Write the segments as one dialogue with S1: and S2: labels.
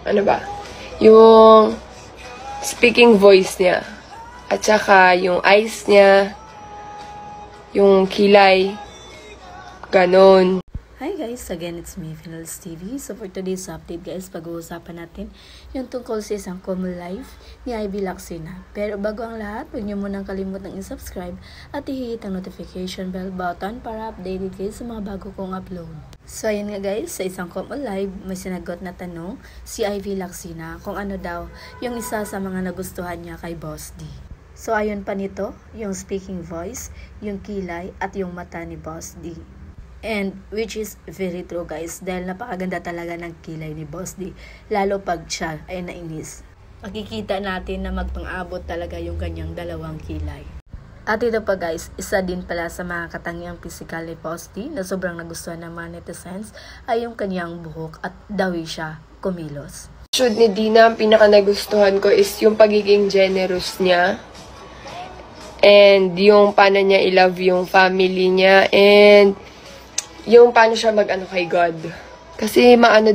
S1: ano ba, yung speaking voice niya. At saka yung eyes niya, yung kilay, ganon.
S2: Hi guys, again it's me, Finals TV. So for today's update guys, pag-uusapan natin yung tungkol sa isang common life ni Ivy Lacsina. Pero bago ang lahat, huwag niyo munang kalimutang i-subscribe at i-hit ang notification bell button para updated kayo sa mga bago kong upload. So ayun nga guys, sa isang common live, may sinagot na tanong si Ivy Lacsina kung ano daw yung isa sa mga nagustuhan niya kay Boss D. So ayun pa nito, yung speaking voice, yung kilay at yung mata ni Boss D. And which is very true guys, dahil napakaganda talaga ng kilay ni Boss D, lalo pag siya ay nainis. Makikita natin na magpang-abot talaga yung kanyang dalawang kilay. At ito pa guys, isa din pala sa mga katangiang physical ni Boss D na sobrang nagustuhan ng mga netizens ay yung kanyang buhok at dawi siya kumilos.
S1: Should ni Dina, ang pinaka nagustuhan ko is yung pagiging generous niya. And yung paano niya i-love yung family niya. And yung paano siya mag-ano kay God. Kasi maano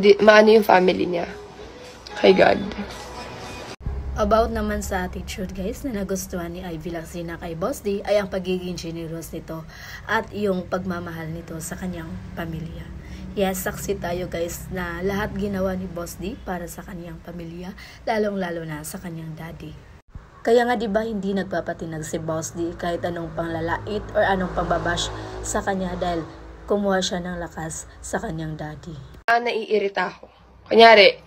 S1: yung family niya kay God.
S2: About naman sa attitude guys na nagustuhan ni Ivy Lacsina kay Boss D ay ang pagiging generous nito at yung pagmamahal nito sa kanyang pamilya. Yes, saksi tayo guys na lahat ginawa ni Boss D para sa kanyang pamilya, lalong-lalo na sa kanyang daddy. Kaya nga 'di ba hindi nagpapatinag si Boss D kahit anong panglalait or anong pambabash sa kanya dahil kumuha siya ng lakas sa kanyang daddy.
S1: Naiirita ako. Kunyari,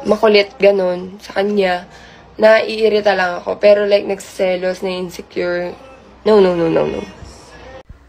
S1: makulit ganun sa kanya, naiirita lang ako. Pero like, nagsiselos, na insecure. No.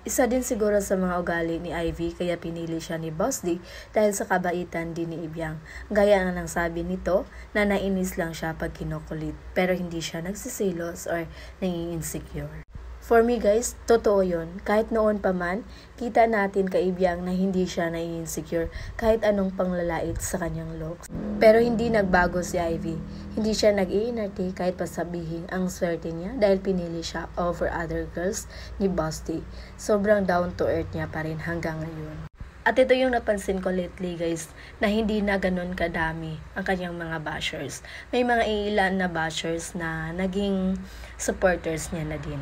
S2: Isa din siguro sa mga ugali ni Ivy kaya pinili siya ni Boss D dahil sa kabaitan din ni Ibiang. Gaya nga ng sabi nito na nainis lang siya pag kinukulit pero hindi siya nagsiselos or nai-insecure. For me guys, totoo yun. Kahit noon pa man, kita natin kay Ibiang na hindi siya nai-insecure kahit anong panglalait sa kanyang looks. Pero hindi nagbago si Ivy. Hindi siya nag-iinarte kahit pasabihin ang swerte niya dahil pinili siya over other girls ni Boss D. Sobrang down to earth niya pa rin hanggang ngayon. At ito yung napansin ko lately guys, na hindi na ganun kadami ang kanyang mga bashers. May mga ilan na bashers na naging supporters niya na din.